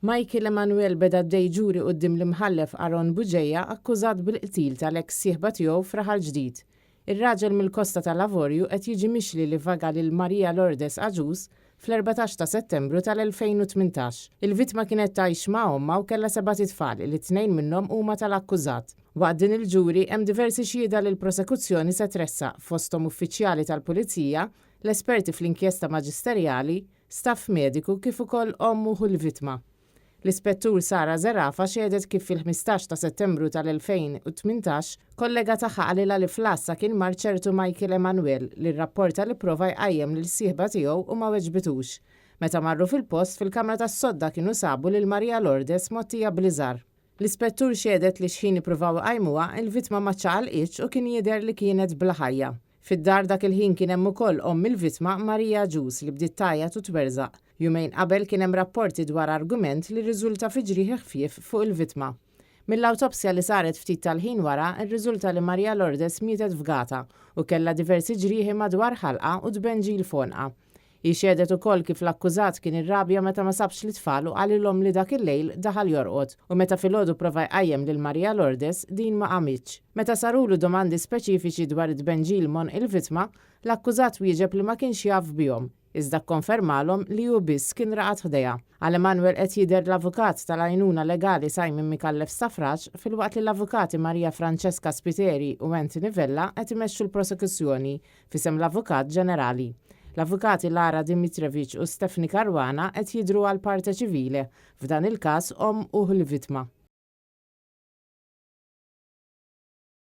Michael Emanuel beda d-dejġuri quddiem l-imħallef Aron Buġeja akkużat bil-qtil tal-eks sieħba tiegħu f'Raħal Ġdid. Ir-raġel mill-Kosta tal-Lavorju qed jiġi mixli li vaga lil Maria Lourdes Aġus fl-14 ta' Settembru tal-2018. Il-vittma kienet tgħix ma' omma u kellha 7 tfal li 2 minnhom huma tal-akkużat. Waqt din il-ġuri hemm diversi xhieda li l-prosekuzzjoni se tressaq fosthom uffiċjali tal-Pulizija, l-esperti fl-inkjesta maġisterjali, staff mediku kif ukoll ommu u l-vittma. L-Ispettur Sara Zerafa xedet kif fil-15 ta' Settembru tal-2018 kollega tagħha qalilha li fl-Assa kien mar ċertu Michael Emanuel li rrapporta li prova jqajjem lil sieħba tiegħu u ma weġbitux. Meta marru fil-post fil-kamra tas-sodda kienu sabu lil Maria Lourdes mottija bliżar. L-Ispettur xedet li x'ħin ippruvaw iqajmuha il-vittma ma ċaqalqitx u kien jidher li kienet bla ħajja. Fid-dar dak il-ħin kien hemm ukoll omm il-vittma Maria Aġus li bdiet tgħajjat u twerżaq. Jumejn qabel kien hemm rapporti dwar argument li rriżulta fi ġrieħ ħfief fuq il-vittma. Mill-awtopsja li saret ftit tal-ħin wara, irriżulta li Maria Lourdes mietet f'gata u kellha diversi ġrieħi madwar ħalqa u dbenġil fonqa. Hi xedet ukoll kif l-akkużat kien irrabja meta ma sabx l-tfal u qalilhom li dak il-lejl daħal jorqod u meta filgħodu prova jqajjem lil Maria Lourdes din ma qamitx. Meta sarulu domandi speċifiċi dwar id-dbenġil mon il-vittma, l-akkużat wieġeb li ma kienx jaf bihom. Iżda kkonfermalhom li hu biss kien raqat ħdejha. Għal Emanuel qed jidher l-avukat tal-għajnuna legali Simon Mikallef Stafraġ filwaqt li l-avukati Maria Francesca Spiteri u Anthony Vella qed imexxu l-prosekuzzjoni f'isem l-Avukat Ġenerali. L-avukati Lara Dimitrovic u Stefani Caruana qed jidhru għal parte ċivili, f'dan il-każ omm u l-vittma.